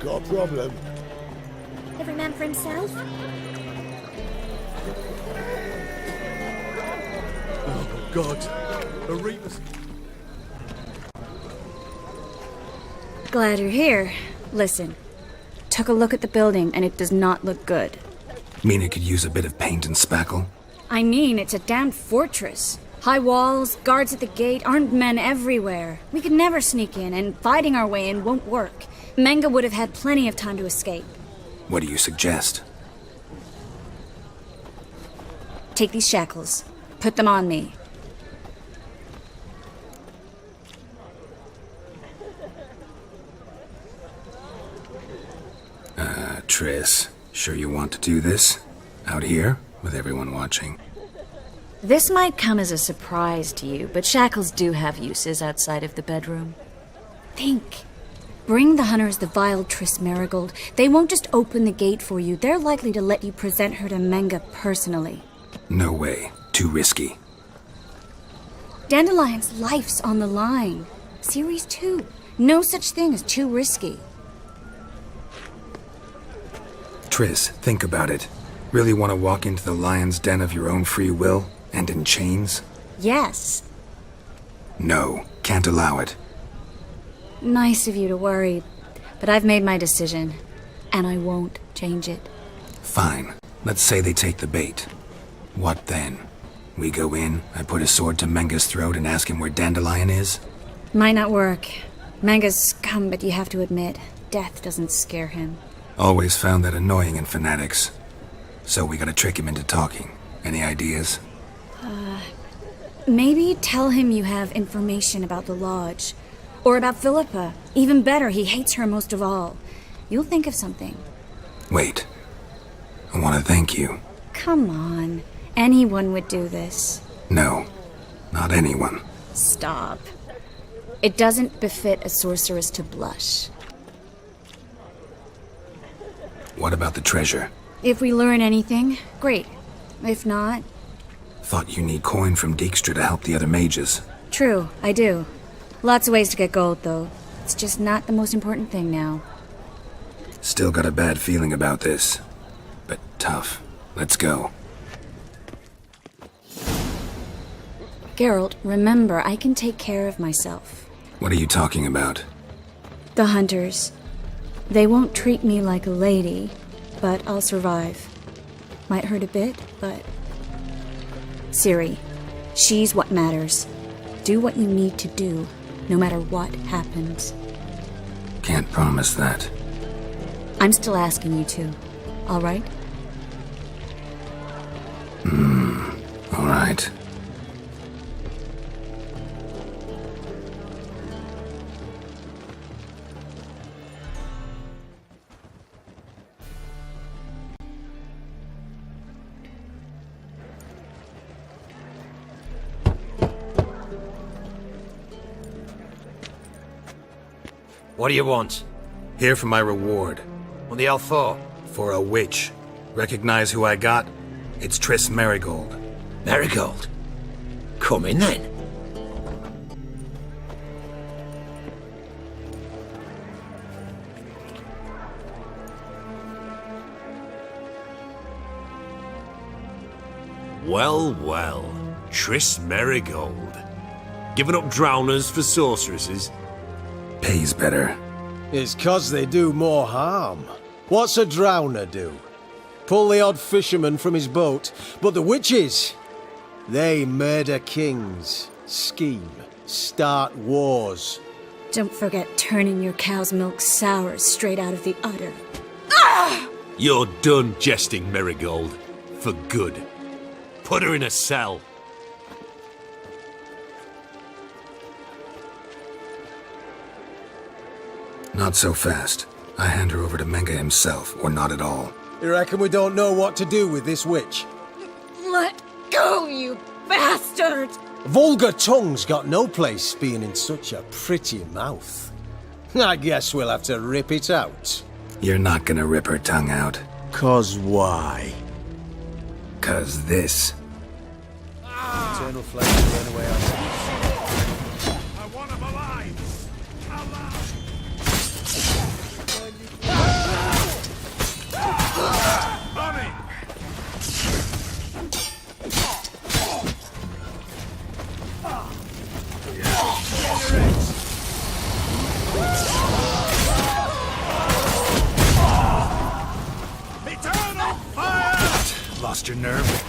Got a problem? Every man for himself? Oh, God. The Reapers. Glad you're here. Listen, took a look at the building and it does not look good. Mean it could use a bit of paint and spackle? I mean, it's a damn fortress. High walls, guards at the gate, armed men everywhere. We could never sneak in, and fighting our way in won't work. Menge would have had plenty of time to escape. What do you suggest? Take these shackles. Put them on me. Triss, sure you want to do this? Out here, with everyone watching? This might come as a surprise to you, but shackles do have uses outside of the bedroom. Think. Bring the hunters the vile Triss Merigold. They won't just open the gate for you. They're likely to let you present her to Menge personally. No way. Too risky. Dandelion's life's on the line. Ciri's too. No such thing as too risky. Triss, think about it. Really want to walk into the lion's den of your own free will? And in chains? Yes. No, can't allow it. Nice of you to worry, but I've made my decision, and I won't change it. Fine. Let's say they take the bait. What then? We go in, I put a sword to Menge's throat and ask him where Dandelion is? Might not work. Menge's scum, but you have to admit, death doesn't scare him. Always found that annoying in fanatics. So we gotta trick him into talking. Any ideas? Maybe tell him you have information about the Lodge. Or about Philippa. Even better, he hates her most of all. You'll think of something. Wait. I want to thank you. Come on. Anyone would do this. No, not anyone. Stop. It doesn't befit a sorceress to blush. What about the treasure? If we learn anything, great. If not... Thought you need coin from Dijkstra to help the other mages. True, I do. Lots of ways to get gold, though. It's just not the most important thing now. Still got a bad feeling about this. But tough. Let's go. Geralt, remember, I can take care of myself. What are you talking about? The hunters. They won't treat me like a lady, but I'll survive. Might hurt a bit, but... Ciri, she's what matters. Do what you need to do, no matter what happens. Can't promise that. I'm still asking you to, all right? All right. What do you want? Here for my reward. What the hell for? For a witch. Recognize who I got? It's Triss Merigold. Merigold? Come in then. Well, well. Triss Merigold. Giving up drowners for sorceresses? Pays better. It's 'cause they do more harm. What's a drowner do? Pull the odd fisherman from his boat. But the witches, they murder kings, scheme, start wars. Don't forget turning your cow's milk sour straight out of the udder. You're done jesting, Merigold. For good. Put her in a cell. Not so fast. I hand her over to Menge himself, or not at all. You reckon we don't know what to do with this witch? Let go, you bastard! Vulgar tongue's got no place being in such a pretty mouth. I guess we'll have to rip it out. You're not gonna rip her tongue out. 'Cause why? 'Cause this. Eternal flesh burn away our I want him alive! Eternal fire! Lost your nerve?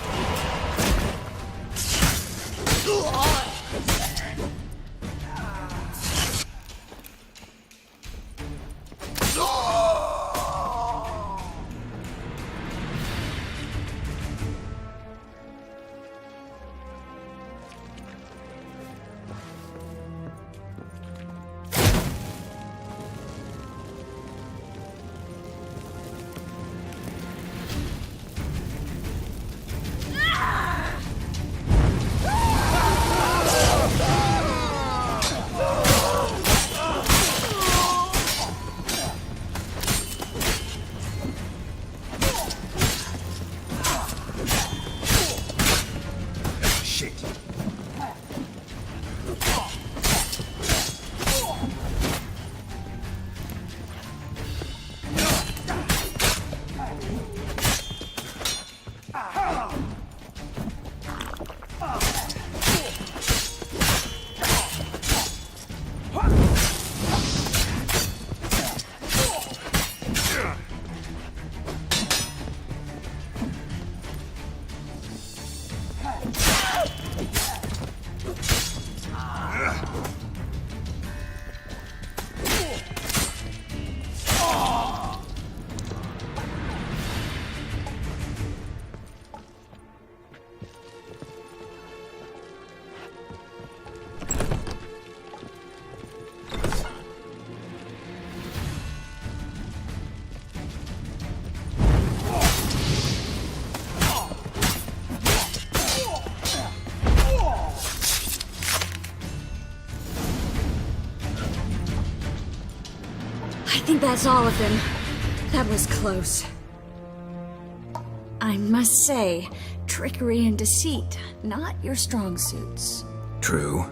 I think that's all of them. That was close. I must say, trickery and deceit, not your strong suits. True.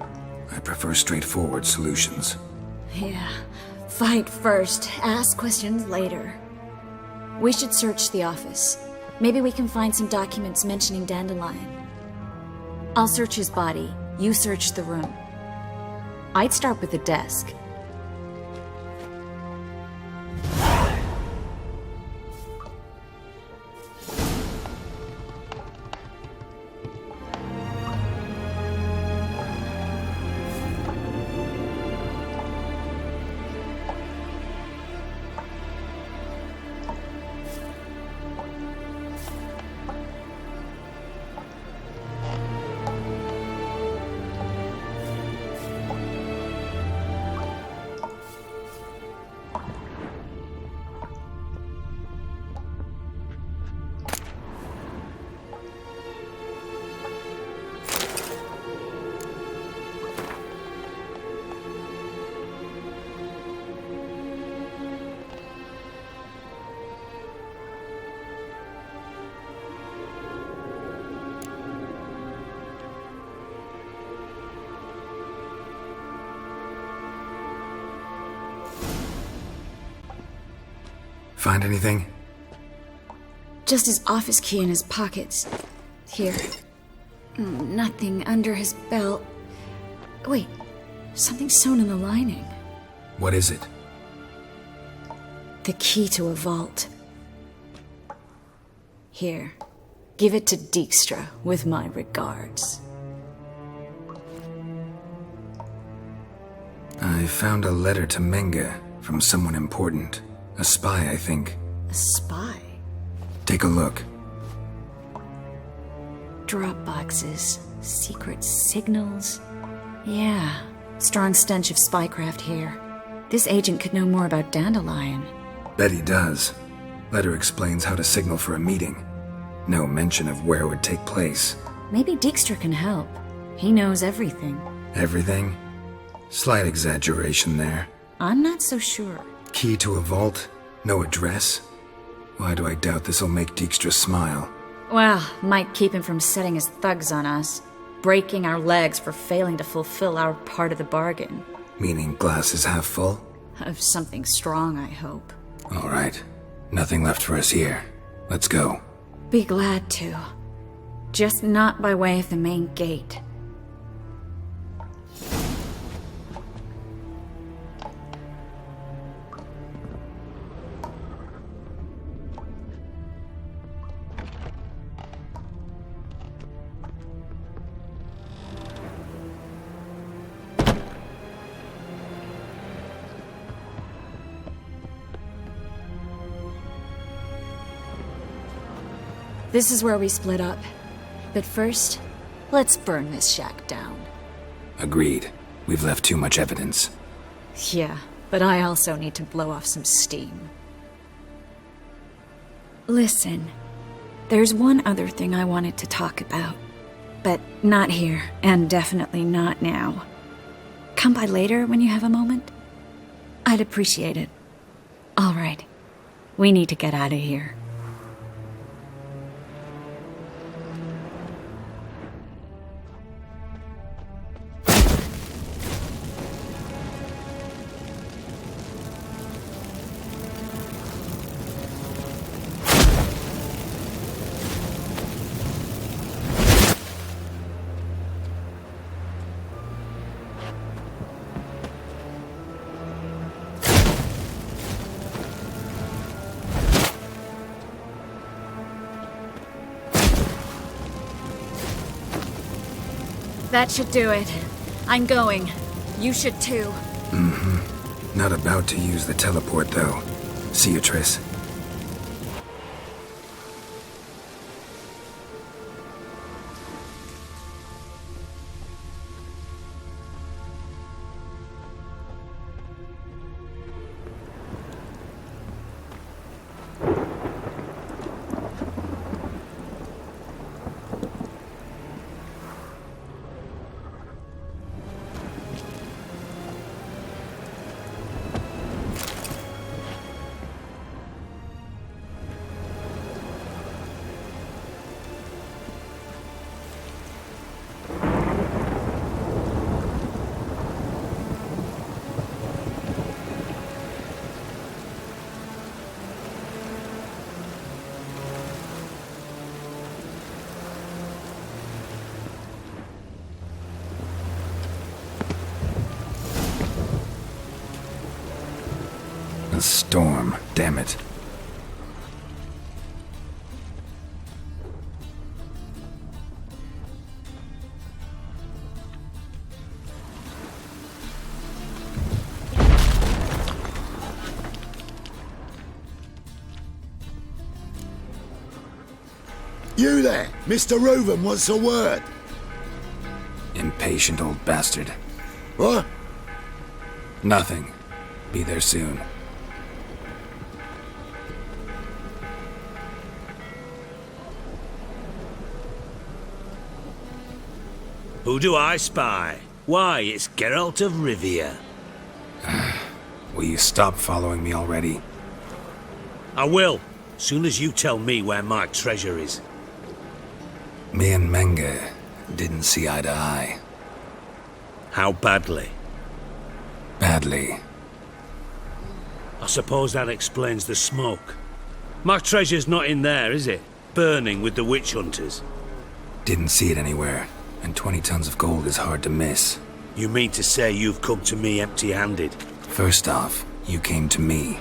I prefer straightforward solutions. Yeah. Fight first, ask questions later. We should search the office. Maybe we can find some documents mentioning Dandelion. I'll search his body. You search the room. I'd start with the desk. Find anything? Just his office key in his pockets. Here. Nothing under his belt. Wait, something sewn in the lining. What is it? The key to a vault. Here. Give it to Dijkstra with my regards. I found a letter to Menge from someone important. A spy, I think. A spy? Take a look. Drop boxes, secret signals. Yeah, strong stench of spycraft here. This agent could know more about Dandelion. Bet he does. Letter explains how to signal for a meeting. No mention of where it would take place. Maybe Dijkstra can help. He knows everything. Everything? Slight exaggeration there. I'm not so sure. Key to a vault? No address? Why do I doubt this'll make Dijkstra smile? Well, might keep him from setting his thugs on us. Breaking our legs for failing to fulfill our part of the bargain. Meaning glass is half full? Of something strong, I hope. All right. Nothing left for us here. Let's go. Be glad to. Just not by way of the main gate. This is where we split up. But first, let's burn this shack down. Agreed. We've left too much evidence. Yeah, but I also need to blow off some steam. Listen, there's one other thing I wanted to talk about. But not here, and definitely not now. Come by later when you have a moment? I'd appreciate it. All right. We need to get out of here. That should do it. I'm going. You should too. Not about to use the teleport, though. See you, Triss. A storm, damn it. You there! Mr. Reuven wants a word. Impatient old bastard. What? Nothing. Be there soon. Who do I spy? Why, it's Geralt of Rivia. Will you stop following me already? I will, soon as you tell me where my treasure is. Me and Menge didn't see eye to eye. How badly? Badly. I suppose that explains the smoke. My treasure's not in there, is it? Burning with the witch hunters. Didn't see it anywhere, and 20 tons of gold is hard to miss. You mean to say you've come to me empty-handed? First off, you came to me.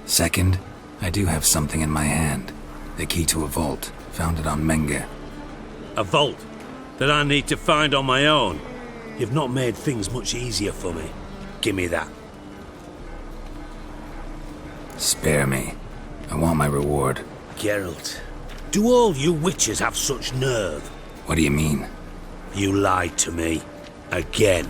Second, I do have something in my hand. The key to a vault, found it on Menge. A vault that I need to find on my own? You've not made things much easier for me. Give me that. Spare me. I want my reward. Geralt, do all you witches have such nerve? What do you mean? You lied to me. Again.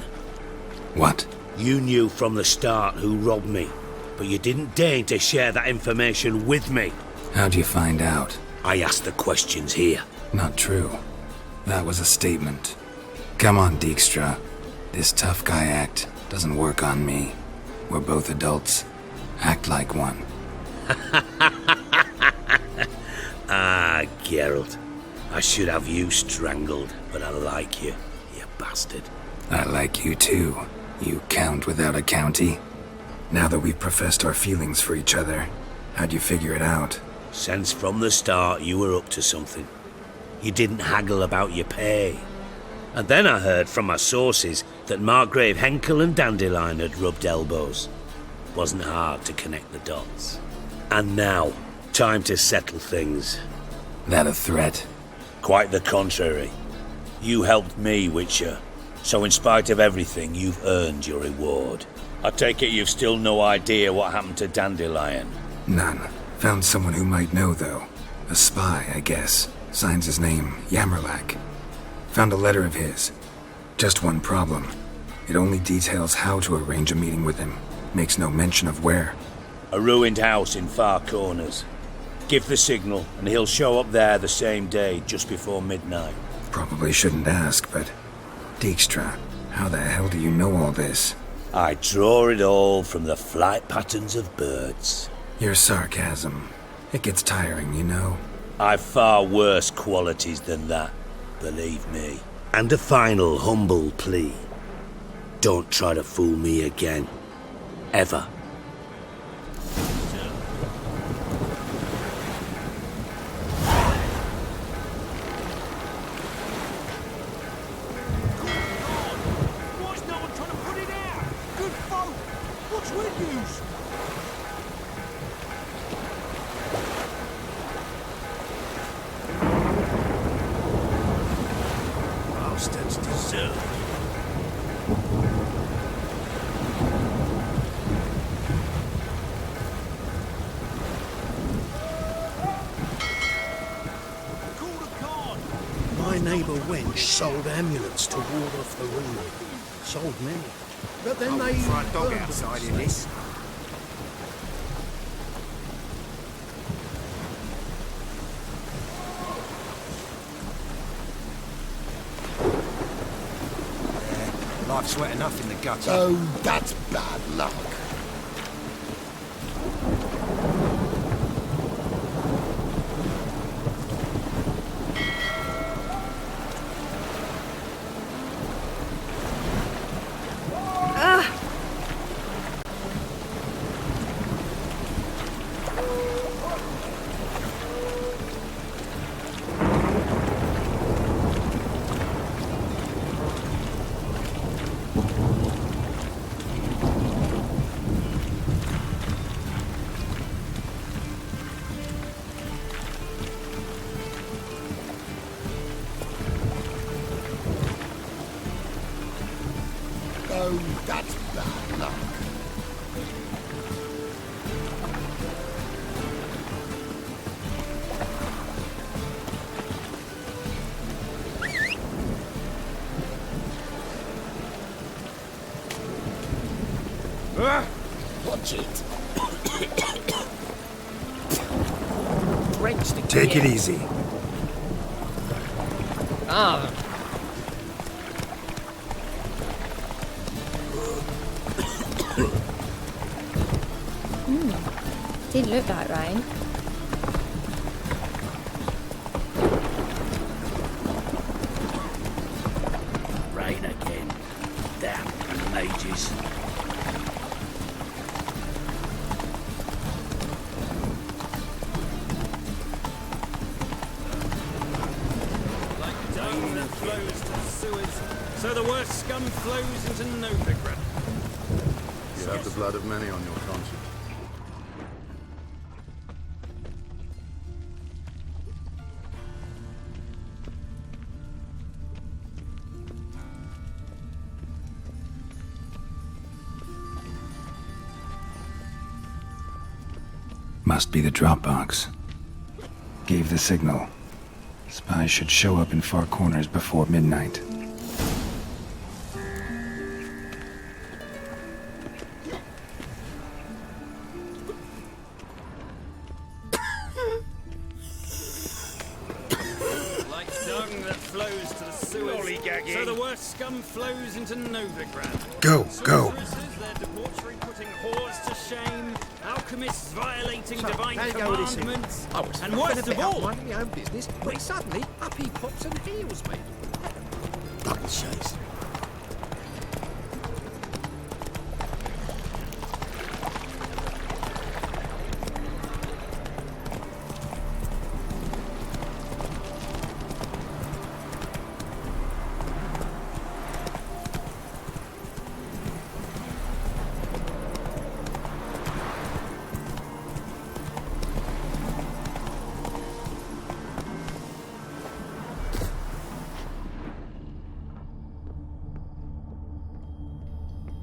What? You knew from the start who robbed me, but you didn't deign to share that information with me. How'd you find out? I asked the questions here. Not true. That was a statement. Come on, Dijkstra. This tough guy act doesn't work on me. We're both adults. Act like one. Ah, Geralt. I should have you strangled, but I like you, you bastard. I like you too, you count without a county. Now that we've professed our feelings for each other, how'd you figure it out? Since from the start you were up to something. You didn't haggle about your pay. And then I heard from my sources that Margrave Henckel and Dandelion had rubbed elbows. Wasn't hard to connect the dots. And now, time to settle things. That a threat? Quite the contrary. You helped me, Witcher. So in spite of everything, you've earned your reward. I take it you've still no idea what happened to Dandelion? None. Found someone who might know, though. A spy, I guess. Signs his name, Yammerlak. Found a letter of his. Just one problem. It only details how to arrange a meeting with him. Makes no mention of where. A ruined house in Far Corners. Give the signal, and he'll show up there the same day, just before midnight. Probably shouldn't ask, but... Dijkstra, how the hell do you know all this? I draw it all from the flight patterns of birds. Your sarcasm. It gets tiring, you know. I've far worse qualities than that, believe me. And a final humble plea. Don't try to fool me again. Ever. My neighbour wench sold amulets to ward off the ruin. Sold many. But then they... Front dog outside in this. Life's wet enough in the gutter. Oh, that's bad luck. Oh, that's bad luck. Watch it. Take it easy. Didn't look like rain. Rain again. Damn mages. Flows to sewers, so the worst scum flows into Novigrad. You have the blood of many on your conscience. Must be the drop box. Gave the signal. Spies should show up in Far Corners before midnight. Like dung that flows to the sewers, so the worst scum flows into Novigrad. Go, go. Sorceresses, their debauchery putting whores to shame, alchemists violating So, divine there you go with this thing. commandments, I was and fucking worst a of bit all, minding my own business, but suddenly up he pops and heals me. Double chase.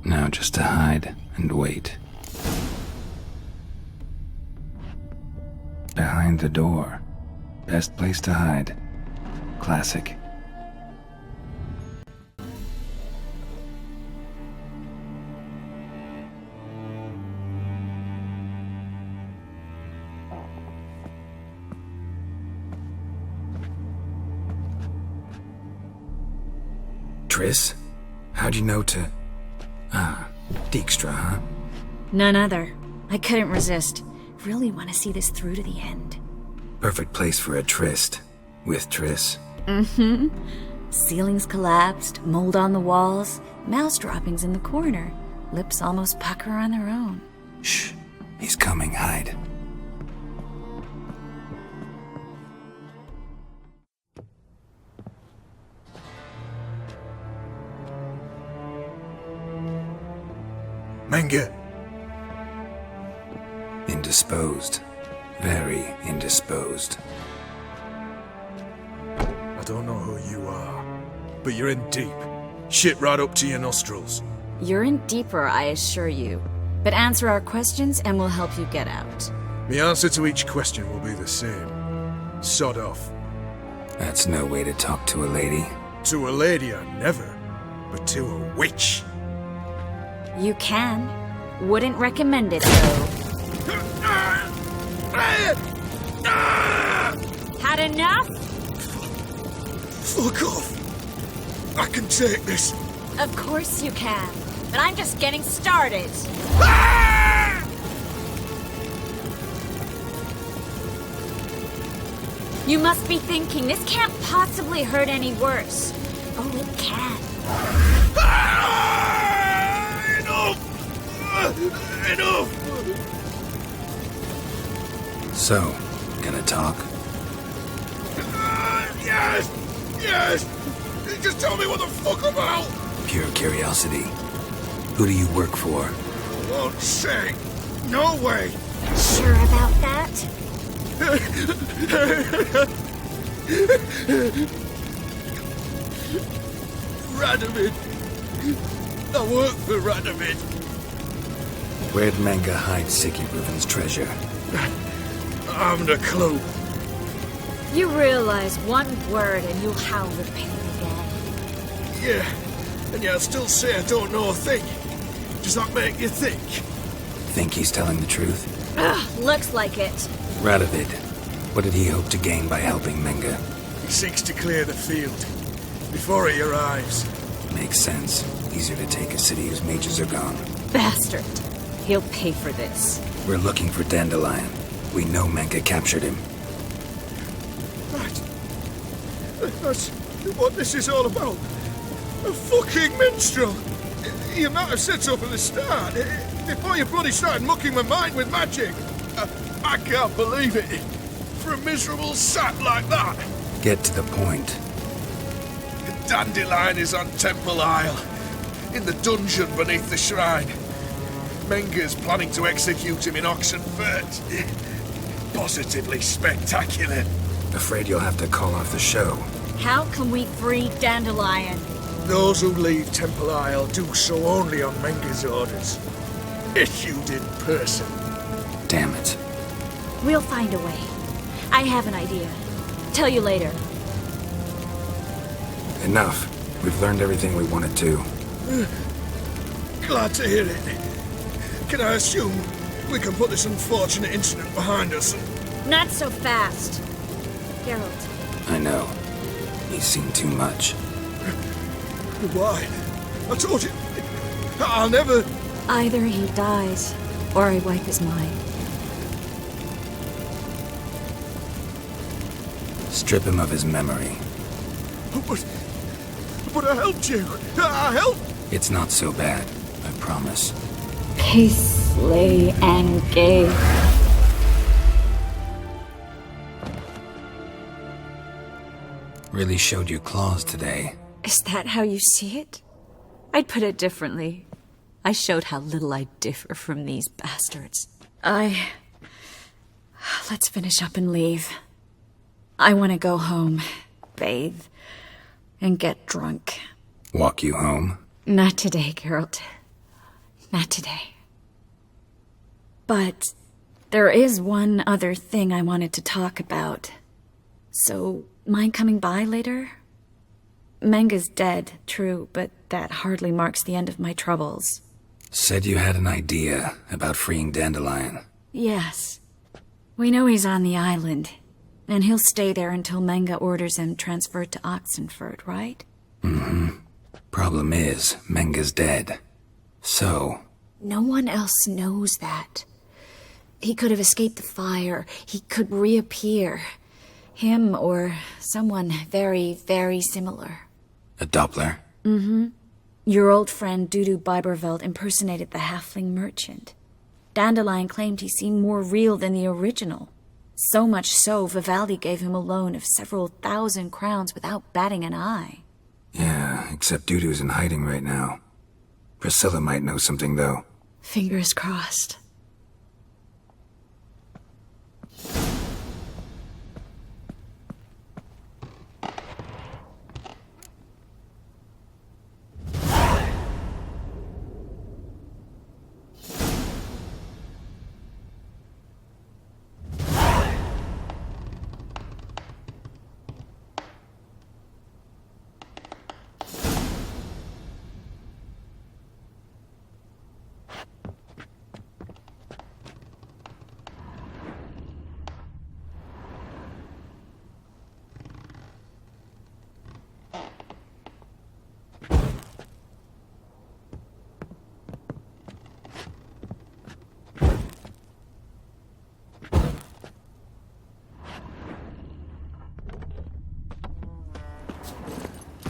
Now just to hide and wait. Behind the door. Best place to hide. Classic. Triss? How'd you know to... Dijkstra, huh? None other. I couldn't resist. Really want to see this through to the end. Perfect place for a tryst. With Triss. Mm-hmm. Ceilings collapsed, mold on the walls, mouse droppings in the corner. Lips almost pucker on their own. Shh. He's coming, hide. Menge. Indisposed. Very indisposed. I don't know who you are, but you're in deep. Shit right up to your nostrils. You're in deeper, I assure you. But answer our questions and we'll help you get out. The answer to each question will be the same. Sod off. That's no way to talk to a lady. To a lady, I never. But to a witch. You can. Wouldn't recommend it, though. Had enough? Fuck off! I can take this. Of course you can. But I'm just getting started. You must be thinking, this can't possibly hurt any worse. Oh, it can. Enough! So, gonna talk? Yes! Yes! Just tell me what the fuck about! Pure curiosity. Who do you work for? I won't say. No way! Sure about that? Radovid. I work for Radovid. Where'd Menge hide Sicky Reuven's treasure? I haven't a clue. You realize one word and you'll howl with pain again. Yeah, and yet I still say I don't know a thing. Does that make you think? Think he's telling the truth? Ugh, looks like it. Radovid, what did he hope to gain by helping Menge? He seeks to clear the field before he arrives. Makes sense. Easier to take a city whose mages are gone. Bastard. He'll pay for this. We're looking for Dandelion. We know Menge captured him. That's what this is all about. A fucking minstrel. You might have said so from the start. Before you bloody started mucking my mind with magic. I can't believe it. For a miserable sap like that. Get to the point. Dandelion is on Temple Isle. In the dungeon beneath the shrine. Menge's planning to execute him in Oxenfurt. Positively spectacular. Afraid you'll have to call off the show. How can we free Dandelion? Those who leave Temple Isle do so only on Menge's orders. Issued in person. Damn it. We'll find a way. I have an idea. Tell you later. Enough. We've learned everything we wanted to. Glad to hear it. Can I assume we can put this unfortunate incident behind us? Not so fast. Geralt. I know. He's seen too much. Why? I told you. I'll never... Either he dies, or I wipe his mind. Strip him of his memory. But I helped you. I helped... It's not so bad, I promise. Peacefully and gay. Really showed your claws today. Is that how you see it? I'd put it differently. I showed how little I differ from these bastards. Let's finish up and leave. I want to go home, bathe, and get drunk. Walk you home? Not today, Geralt. Not today. But there is one other thing I wanted to talk about. So, mind coming by later? Menge's dead, true, but that hardly marks the end of my troubles. Said you had an idea about freeing Dandelion. Yes. We know he's on the island, and he'll stay there until Menge orders him transferred to Oxenford, right? Mm-hmm. Problem is, Menge's dead. So... No one else knows that. He could have escaped the fire. He could reappear. Him or someone very, very similar. A doppler? Mm-hmm. Your old friend Dudu Biberveld impersonated the halfling merchant. Dandelion claimed he seemed more real than the original. So much so, Vivaldi gave him a loan of several thousand crowns without batting an eye. Yeah, except Dudu's in hiding right now. Priscilla might know something, though. Fingers crossed.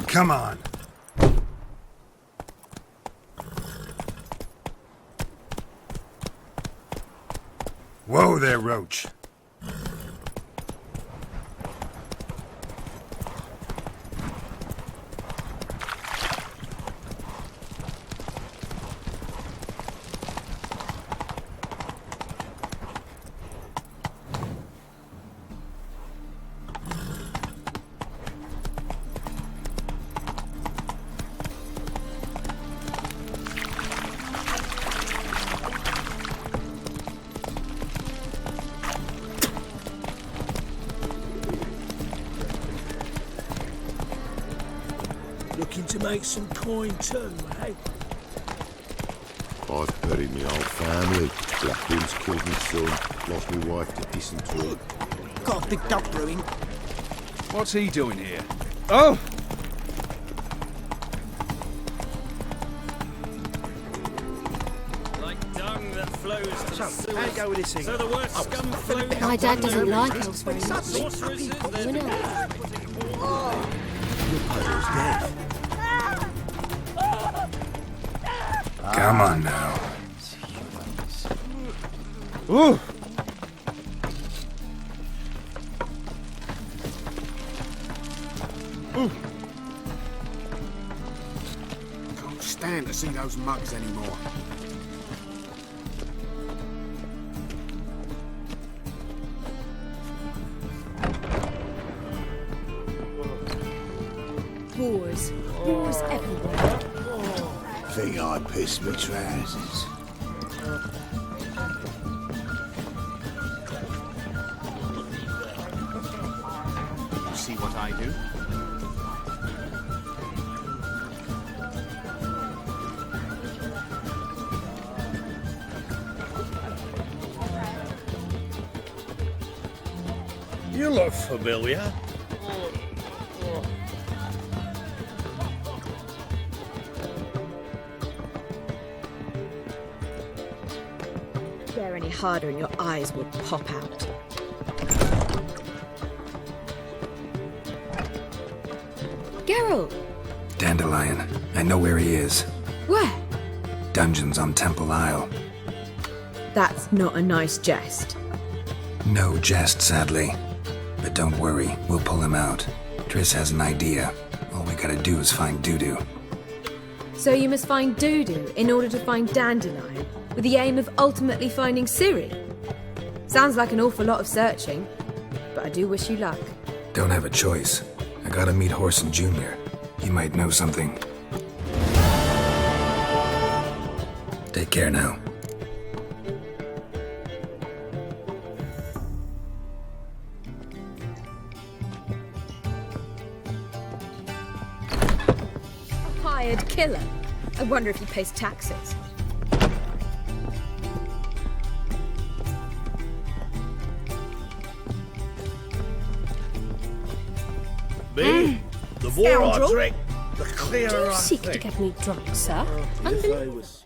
Come on. Whoa there, Roach. Looking to make some coin too, eh? I've buried my whole family. Black Winds killed my son, lost my wife to dysentery. Got a big dump brewing. What's he doing here? Oh! Like dung that flows to the sewers. How you go with this thing? So the worst scum flows. My dad doesn't like elves very much. Sorceresses, You know. Your puzzle's dead. Come on now. Ooh! Can't stand to see those mugs anymore. Whores. Whores everywhere. Think I pissed my trousers. You see what I do? You look familiar. Stare any harder and your eyes will pop out. Geralt! Dandelion. I know where he is. Where? Dungeons on Temple Isle. That's not a nice jest. No jest, sadly. But don't worry, we'll pull him out. Triss has an idea. All we gotta do is find Dudu. So you must find Dudu in order to find Dandelion, with the aim of ultimately finding Ciri? Sounds like an awful lot of searching, but I do wish you luck. Don't have a choice. I gotta meet Horson Jr. He might know something. Take care now. killer. I wonder if he pays taxes. Me? The more I Scoundrel. drink, the clearer Do you I seek to think. get me drunk, sir? If I was